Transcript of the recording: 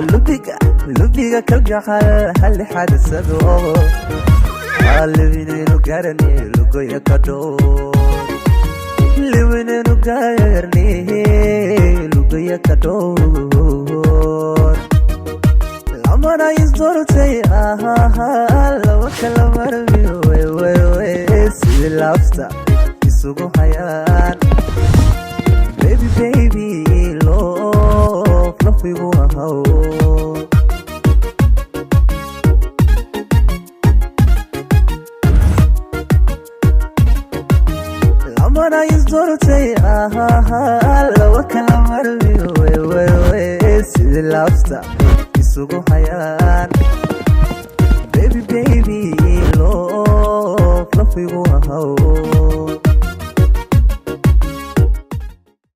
lubiga kalgacal hal xadasado qalbinaynu garanay lugoya ka dhoor liwinaynu garanay lugoya ka dhoor lamana isdortay lawa kala marmi way sida lafta isugu hayaan baby love lafigu ahaw lamana isdortay lawa kala marmi way sida lafta isugu hayaan baby love lafigu ahaw